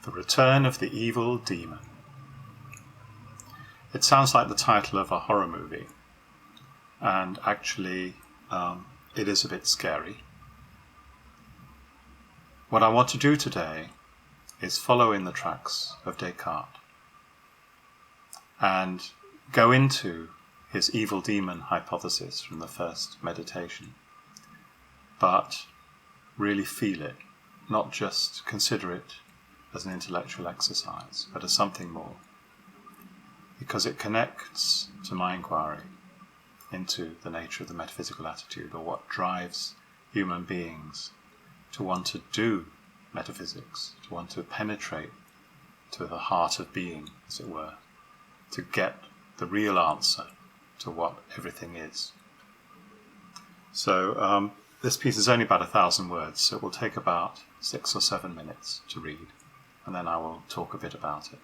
The Return of the Evil Demon. It sounds like the title of a horror movie, and actually it is a bit scary. What I want to do today is follow in the tracks of Descartes and go into his evil demon hypothesis from the first meditation, but really feel it, not just consider it as an intellectual exercise, but as something more, because it connects to my inquiry into the nature of the metaphysical attitude, or what drives human beings to want to do metaphysics, to want to penetrate to the heart of being, as it were, to get the real answer to what everything is. So this piece is only about 1,000 words, so it will take about 6 or 7 minutes to read, and then I will talk a bit about it.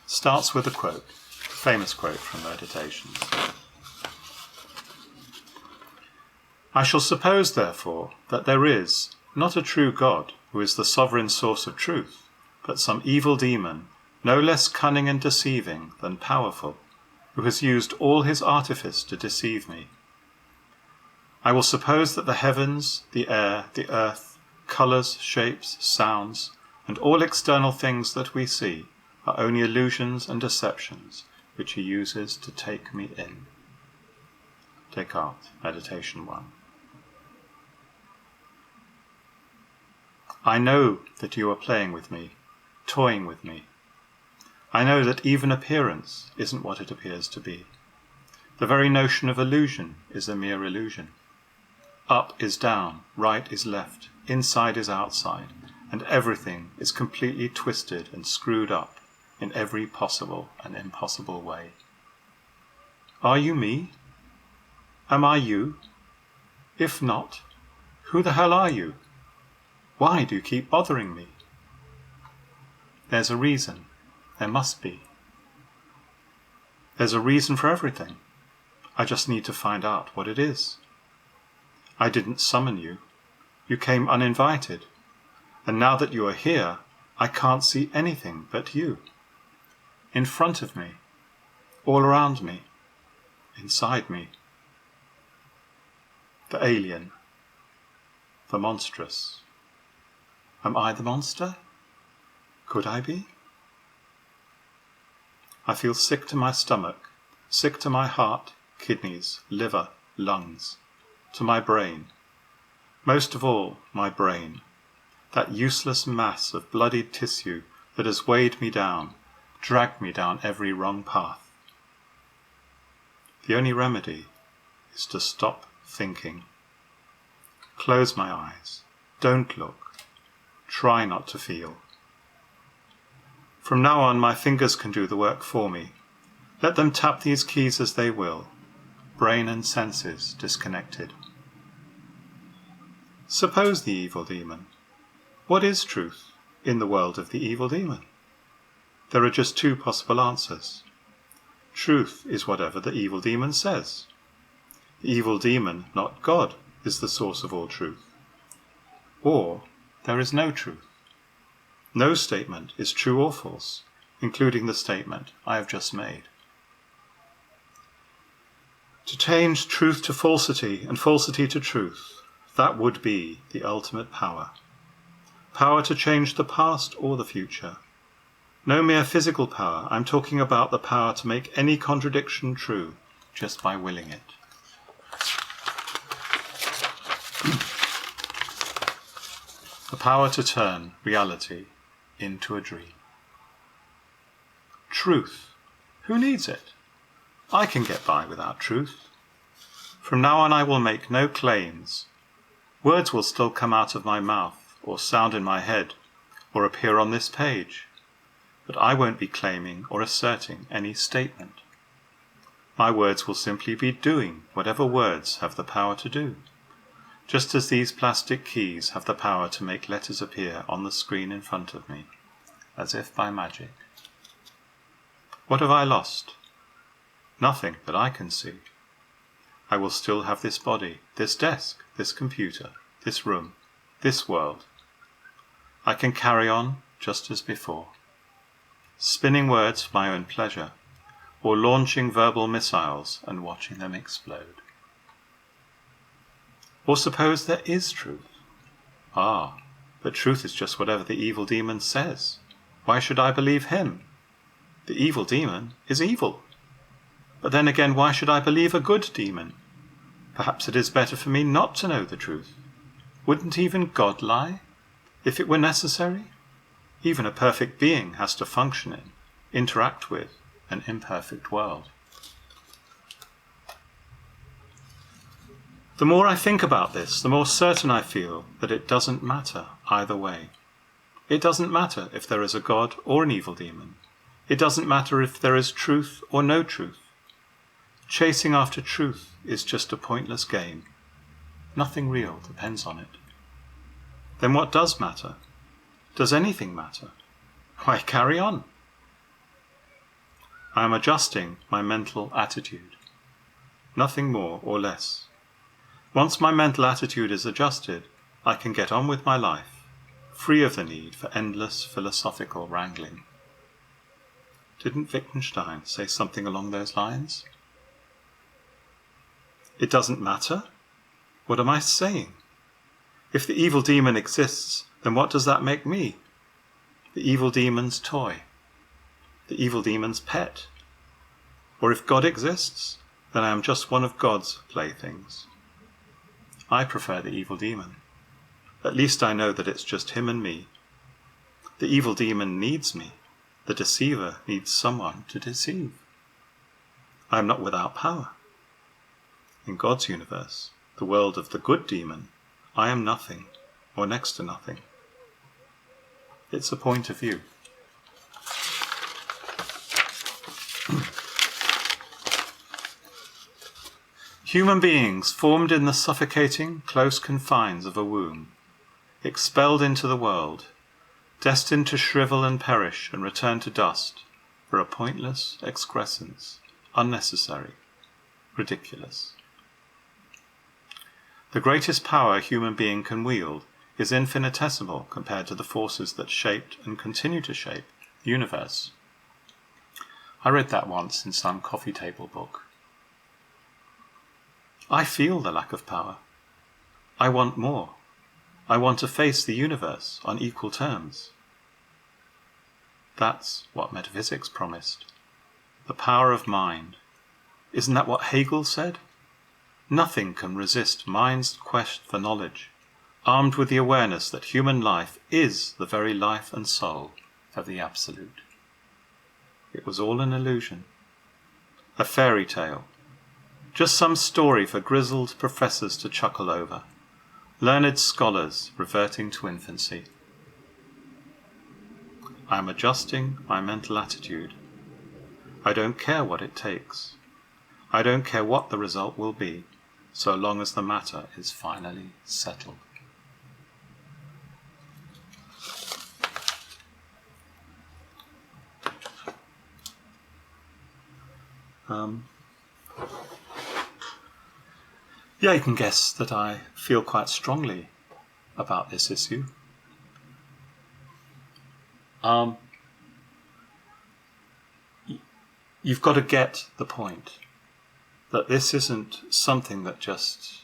Starts with a quote, a famous quote from Meditations. I shall suppose, therefore, that there is not a true God who is the sovereign source of truth, but some evil demon, no less cunning and deceiving than powerful, who has used all his artifice to deceive me. I will suppose that the heavens, the air, the earth, colours, shapes, sounds, and all external things that we see are only illusions and deceptions which he uses to take me in. Descartes, Meditation 1. I know that you are playing with me, toying with me. I know that even appearance isn't what it appears to be. The very notion of illusion is a mere illusion. Up is down, right is left, inside is outside, and everything is completely twisted and screwed up in every possible and impossible way. Are you me? Am I you? If not, who the hell are you? Why do you keep bothering me? There's a reason. There must be. There's a reason for everything. I just need to find out what it is. I didn't summon you. You came uninvited. And now that you are here, I can't see anything but you. In front of me, all around me, inside me. The alien, the monstrous. Am I the monster? Could I be? I feel sick to my stomach, sick to my heart, kidneys, liver, lungs, to my brain. Most of all, my brain, that useless mass of bloodied tissue that has weighed me down, dragged me down every wrong path. The only remedy is to stop thinking. Close my eyes. Don't look. Try not to feel. From now on, my fingers can do the work for me. Let them tap these keys as they will. Brain and senses disconnected. Suppose the evil demon. What is truth in the world of the evil demon? There are just 2 possible answers. Truth is whatever the evil demon says. The evil demon, not God, is the source of all truth. Or there is no truth. No statement is true or false, including the statement I have just made. To change truth to falsity and falsity to truth, that would be the ultimate power. Power to change the past or the future. No mere physical power, I'm talking about the power to make any contradiction true just by willing it. The power to turn reality into a dream. Truth. Who needs it? I can get by without truth. From now on I will make no claims. Words will still come out of my mouth, or sound in my head, or appear on this page. But I won't be claiming or asserting any statement. My words will simply be doing whatever words have the power to do, just as these plastic keys have the power to make letters appear on the screen in front of me, as if by magic. What have I lost? Nothing that I can see. I will still have this body, this desk, this computer, this room, this world. I can carry on just as before, spinning words for my own pleasure, or launching verbal missiles and watching them explode. Or suppose there is truth. Ah, but truth is just whatever the evil demon says. Why should I believe him? The evil demon is evil. But then again, why should I believe a good demon? Perhaps it is better for me not to know the truth. Wouldn't even God lie, if it were necessary? Even a perfect being has to function in, interact with, an imperfect world. The more I think about this, the more certain I feel that it doesn't matter either way. It doesn't matter if there is a God or an evil demon. It doesn't matter if there is truth or no truth. Chasing after truth is just a pointless game. Nothing real depends on it. Then what does matter? Does anything matter? Why, carry on. I am adjusting my mental attitude. Nothing more or less. Once my mental attitude is adjusted, I can get on with my life, free of the need for endless philosophical wrangling. Didn't Wittgenstein say something along those lines? It doesn't matter? What am I saying? If the evil demon exists, then what does that make me? The evil demon's toy. The evil demon's pet. Or if God exists, then I am just one of God's playthings. I prefer the evil demon. At least I know that it's just him and me. The evil demon needs me. The deceiver needs someone to deceive. I am not without power. In God's universe, the world of the good demon, I am nothing, or next to nothing. It's a point of view. Human beings formed in the suffocating, close confines of a womb, expelled into the world, destined to shrivel and perish and return to dust for a pointless excrescence, unnecessary, ridiculous. The greatest power a human being can wield is infinitesimal compared to the forces that shaped and continue to shape the universe. I read that once in some coffee table book. I feel the lack of power. I want more. I want to face the universe on equal terms. That's what metaphysics promised. The power of mind. Isn't that what Hegel said? Nothing can resist mind's quest for knowledge, armed with the awareness that human life is the very life and soul of the Absolute. It was all an illusion, a fairy tale, just some story for grizzled professors to chuckle over, learned scholars reverting to infancy. I am adjusting my mental attitude. I don't care what it takes. I don't care what the result will be, so long as the matter is finally settled. Yeah, you can guess that I feel quite strongly about this issue. You've got to get the point that this isn't something that just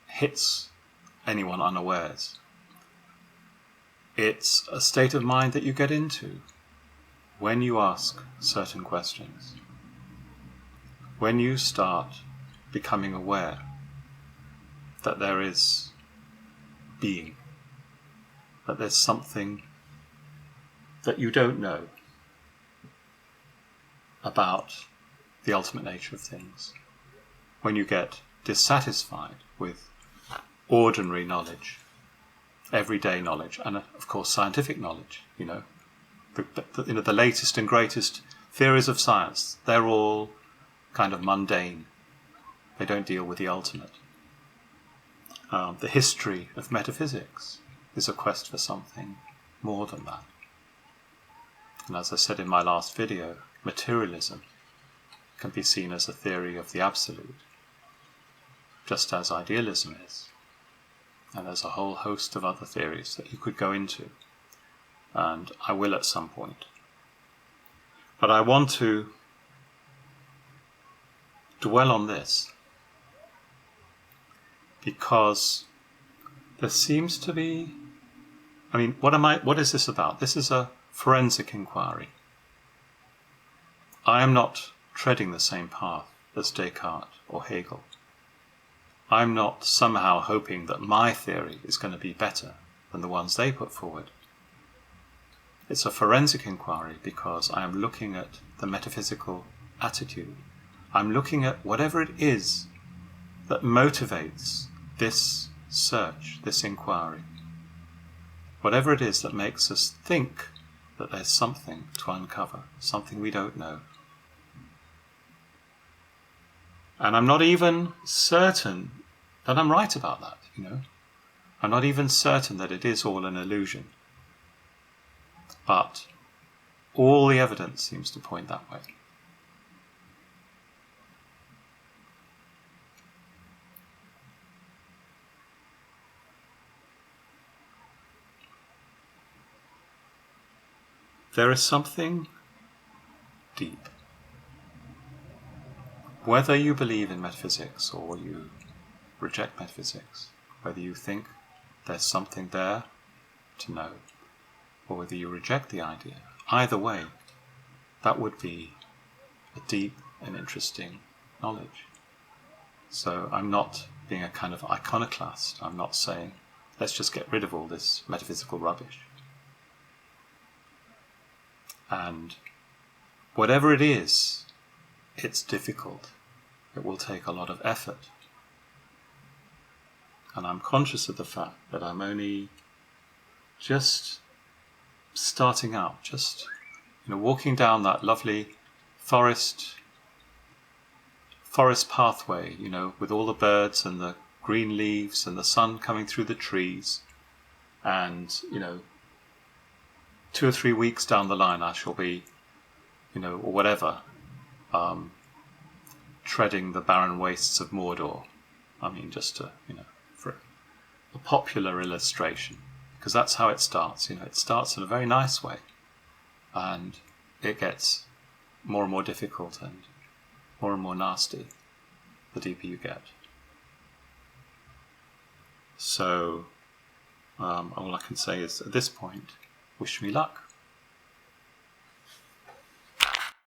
hits anyone unawares. It's a state of mind that you get into when you ask certain questions, when you start becoming aware that there is being, that there's something that you don't know about the ultimate nature of things. When you get dissatisfied with ordinary knowledge, everyday knowledge, and of course scientific knowledge, the latest and greatest theories of science, they're all kind of mundane. They don't deal with the ultimate. The history of metaphysics is a quest for something more than that. And as I said in my last video, materialism can be seen as a theory of the absolute. just as idealism is. And there's a whole host of other theories that you could go into, and I will at some point. But I want to dwell on this because there seems to be, what is this about? This is a forensic inquiry. I am not treading the same path as Descartes or Hegel. I'm not somehow hoping that my theory is going to be better than the ones they put forward. It's a forensic inquiry because I am looking at the metaphysical attitude. I'm looking at whatever it is that motivates this search, this inquiry. Whatever it is that makes us think that there's something to uncover, something we don't know. And I'm not even certain that I'm right about that, I'm not even certain that it is all an illusion. But all the evidence seems to point that way. There is something deep. Whether you believe in metaphysics or you reject metaphysics, whether you think there's something there to know, or whether you reject the idea, either way, that would be a deep and interesting knowledge. So I'm not being a kind of iconoclast. I'm not saying, let's just get rid of all this metaphysical rubbish. And whatever it is, it's difficult. It will take a lot of effort. And I'm conscious of the fact that I'm only just starting out, just walking down that lovely forest pathway, with all the birds and the green leaves and the sun coming through the trees. And 2 or 3 weeks down the line I shall be, or whatever, treading the barren wastes of Mordor. Just to, for a popular illustration, because that's how it starts. It starts in a very nice way, and it gets more and more difficult and more nasty the deeper you get. So all I can say is, at this point, wish me luck.